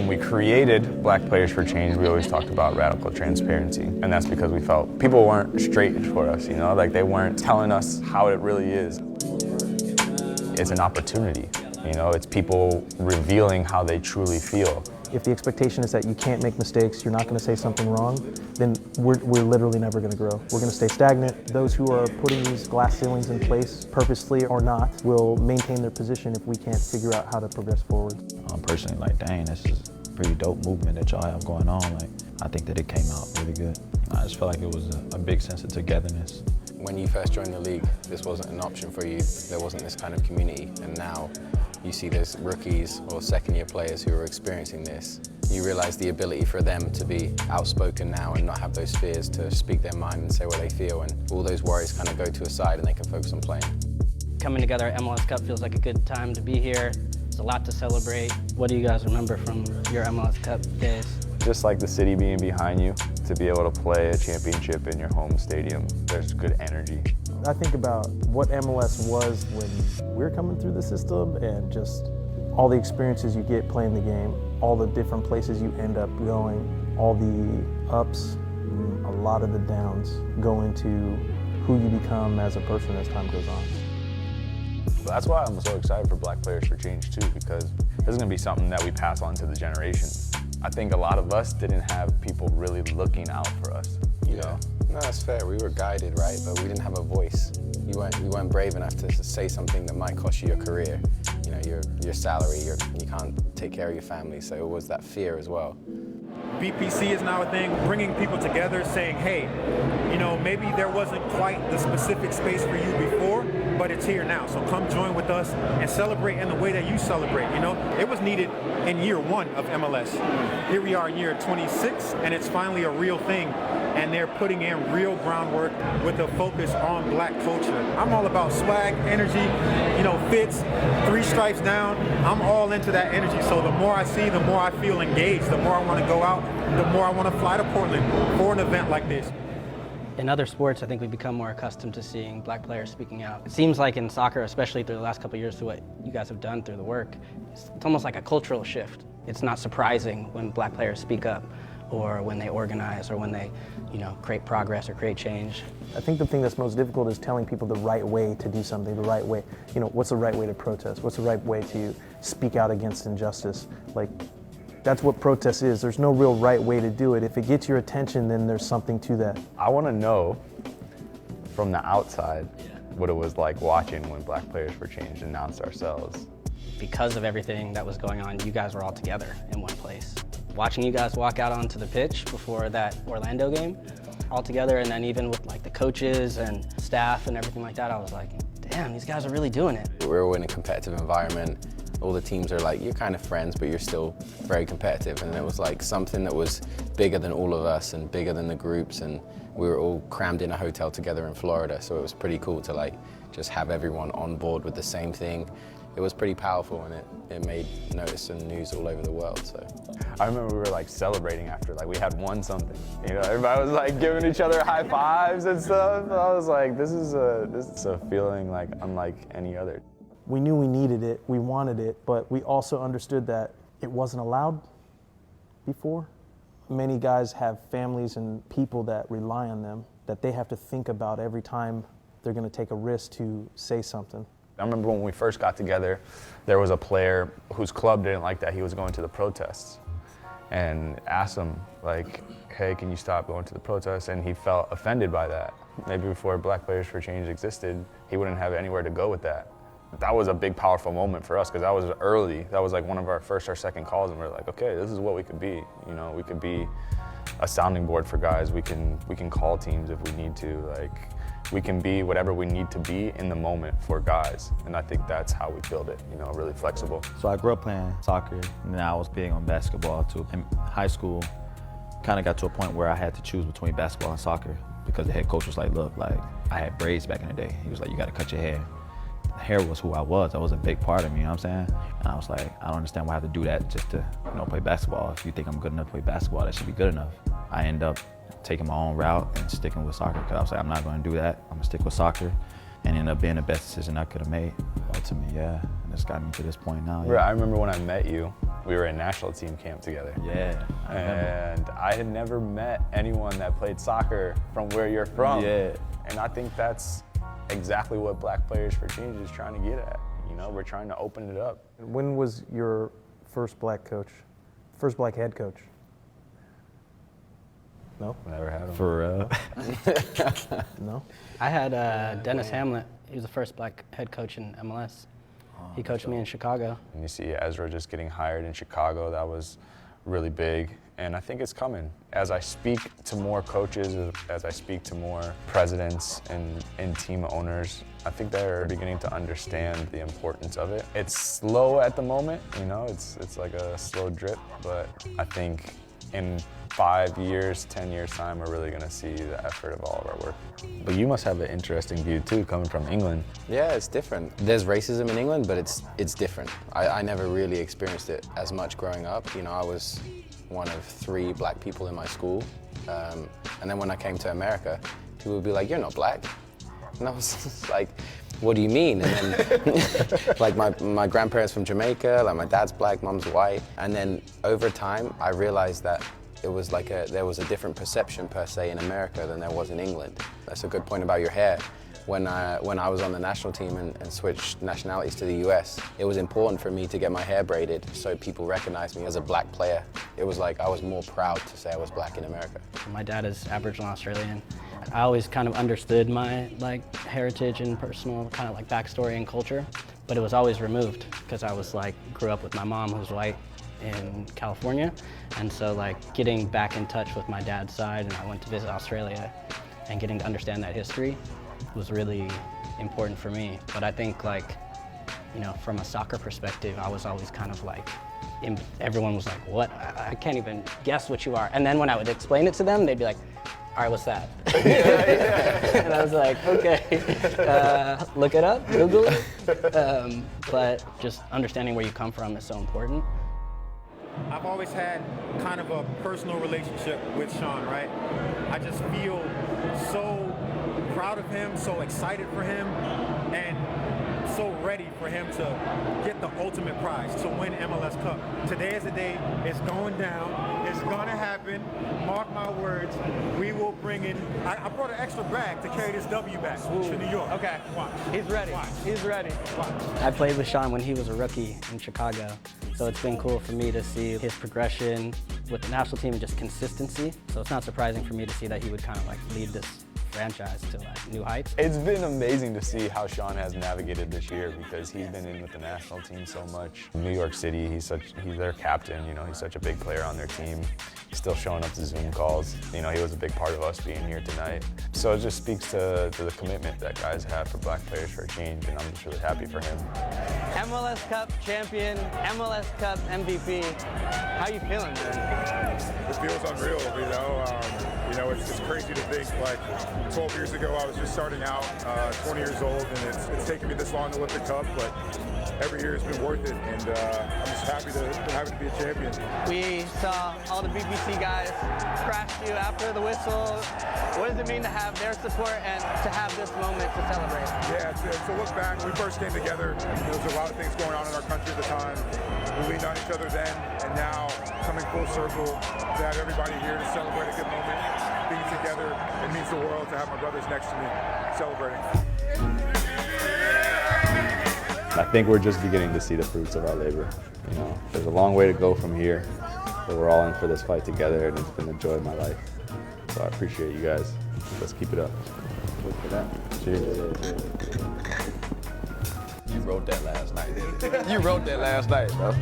When we created Black Players for Change, we always talked about radical transparency. And that's because we felt people weren't straight for us, you know, like they weren't telling us how it really is. It's an opportunity, you know, it's people revealing how they truly feel. If the expectation is that you can't make mistakes, you're not going to say something wrong, then we're literally never going to grow. We're going to stay stagnant. Those who are putting these glass ceilings in place, purposely or not, will maintain their position if we can't figure out how to progress forward. I'm personally like, dang, this is a pretty dope movement that y'all have going on. Like, I think that it came out really good. I just felt like it was a big sense of togetherness. When you first joined the league, this wasn't an option for you. There wasn't this kind of community, and now you see there's rookies or second-year players who are experiencing this. You realize the ability for them to be outspoken now and not have those fears to speak their mind and say what they feel, and all those worries kind of go to a side and they can focus on playing. Coming together at MLS Cup feels like a good time to be here. There's a lot to celebrate. What do you guys remember from your MLS Cup days? Just like the city being behind you, to be able to play a championship in your home stadium, there's good energy. I think about what MLS was when we're coming through the system and just all the experiences you get playing the game, all the different places you end up going, all the ups, a lot of the downs go into who you become as a person as time goes on. That's why I'm so excited for Black Players for Change too, because this is going to be something that we pass on to the generation. I think a lot of us didn't have people really looking out for us, you know? No, that's fair. We were guided, right? But we didn't have a voice. You weren't brave enough to say something that might cost you your career. You know, your salary, you can't take care of your family, so it was that fear as well. BPC is now a thing, bringing people together, saying, hey, you know, maybe there wasn't quite the specific space for you before, but it's here now. So come join with us and celebrate in the way that you celebrate, you know? It was needed in year 1 of MLS. Here we are in year 26, and it's finally a real thing. And they're putting in real groundwork with a focus on Black culture. I'm all about swag, energy, you know, fits, 3 stripes down. I'm all into that energy. So the more I see, the more I feel engaged, the more I want to go out, the more I want to fly to Portland for an event like this. In other sports, I think we've become more accustomed to seeing Black players speaking out. It seems like in soccer, especially through the last couple of years, through what you guys have done through the work, it's almost like a cultural shift. It's not surprising when Black players speak up, or when they organize, or when they, you know, create progress or create change. I think the thing that's most difficult is telling people the right way to do something, the right way. You know, what's the right way to protest? What's the right way to speak out against injustice? Like, that's what protest is. There's no real right way to do it. If it gets your attention, then there's something to that. I want to know from the outside what it was like watching when Black Players for Change announced ourselves. Because of everything that was going on, you guys were all together in one place. Watching you guys walk out onto the pitch before that Orlando game, all together, and then even with like the coaches and staff and everything like that, I was like, damn, these guys are really doing it. We're in a competitive environment. All the teams are like, you're kind of friends, but you're still very competitive. And it was like something that was bigger than all of us and bigger than the groups. And we were all crammed in a hotel together in Florida. So it was pretty cool to like just have everyone on board with the same thing. It was pretty powerful, and it made notice and news all over the world. So I remember we were like celebrating after, like we had won something. You know, everybody was like giving each other high fives and stuff. I was like, this is a feeling like unlike any other. We knew we needed it, we wanted it, but we also understood that it wasn't allowed before. Many guys have families and people that rely on them, that they have to think about every time they're gonna take a risk to say something. I remember when we first got together, there was a player whose club didn't like that he was going to the protests, and asked him, like, hey, can you stop going to the protests? And he felt offended by that. Maybe before Black Players for Change existed, he wouldn't have anywhere to go with that. That was a big, powerful moment for us, because that was early. That was like one of our first or second calls, and we were like, okay, this is what we could be. You know, we could be a sounding board for guys. We can call teams if we need to. Like, we can be whatever we need to be in the moment for guys. And I think that's how we build it, you know, really flexible. So I grew up playing soccer, and then I was big on basketball too. In high school, kind of got to a point where I had to choose between basketball and soccer, because the head coach was like, look, like, I had braids back in the day. He was like, you got to cut your hair. Hair was who I was. That was a big part of me, you know what I'm saying? And I was like, I don't understand why I have to do that just to, you know, play basketball. If you think I'm good enough to play basketball, that should be good enough. I end up taking my own route and sticking with soccer, because I was like, I'm not going to do that. I'm going to stick with soccer, and ended up being the best decision I could have made. Ultimately, yeah, and it's got me to this point now. Yeah. I remember when I met you, We were in national team camp together. Yeah. I remember. And I had never met anyone that played soccer from where you're from. Yeah. And I think that's exactly what Black Players for Change is trying to get at. You know, we're trying to open it up. When was your first black coach? First black head coach? No? Never had them. For real. No? I had Dennis Hamlet. He was the first black head coach in MLS. He coached me in Chicago. And you see Ezra just getting hired in Chicago. That was really big. And I think it's coming. As I speak to more coaches, as I speak to more presidents and team owners, I think they're beginning to understand the importance of it. It's slow at the moment, you know, it's like a slow drip, but I think in 5 years, 10 years time, we're really gonna see the effort of all of our work. But you must have an interesting view too, coming from England. Yeah, it's different. There's racism in England, but it's different. I never really experienced it as much growing up. You know, I was one of 3 black people in my school. And then when I came to America, people would be like, "You're not black." And I was just like, "What do you mean?" And then like my grandparents from Jamaica, like my dad's black, mom's white. And then over time, I realized that it was like there was a different perception per se in America than there was in England. That's a good point about your hair. When I was on the national team and switched nationalities to the US, it was important for me to get my hair braided so people recognized me as a black player. It was like I was more proud to say I was black in America. My dad is Aboriginal Australian. I always kind of understood my heritage and personal kind of backstory and culture, but it was always removed because I was grew up with my mom who's white in California, and so getting back in touch with my dad's side, and I went to visit Australia and getting to understand that history was really important for me. But I think from a soccer perspective, I was always kind of everyone was like, "What? I can't even guess what you are." And then when I would explain it to them, they'd be like, "All right, what's that?" And I was like, "Okay, look it up, Google it." But just understanding where you come from is so important. I've always had kind of a personal relationship with Sean, right? I just feel so proud of him, so excited for him, and so ready for him to get the ultimate prize, to win MLS Cup. Today is the day. It's going down. It's going to happen. Mark my words. We will bring in... I brought an extra bag to carry this W back to New York. Okay. Watch. He's ready. Watch. He's ready. Watch. I played with Sean when he was a rookie in Chicago, so it's been cool for me to see his progression with the national team and just consistency. So it's not surprising for me to see that he would kind of lead this franchise to new heights. It's been amazing to see how Sean has navigated this year because he's been in with the national team so much. In New York City, he's their captain, you know, he's such a big player on their team. He's still showing up to Zoom calls. You know, he was a big part of us being here tonight. So it just speaks to the commitment that guys have for Black Players for Change, and I'm just really happy for him. MLS Cup champion, MLS Cup MVP. How you feeling, man? It feels unreal, you know, it's crazy to think 12 years ago I was just starting out, 20 years old, and it's taken me this long to lift the cup, but every year has been worth it, and I'm just happy to be a champion. We saw all the BBC guys crash you after the whistle. What does it mean to have their support and to have this moment to celebrate? Yeah, to look back, when we first came together, there was a lot of things going on in our country at the time. We leaned on each other then, and now coming full circle to have everybody here to celebrate a good moment, being together, it means the world to have my brothers next to me celebrating. I think we're just beginning to see the fruits of our labor. You know, there's a long way to go from here, but we're all in for this fight together, and it's been the joy of my life. So I appreciate you guys. Let's keep it up. Look for that. Cheers. You wrote that last night. You wrote that last night, bro.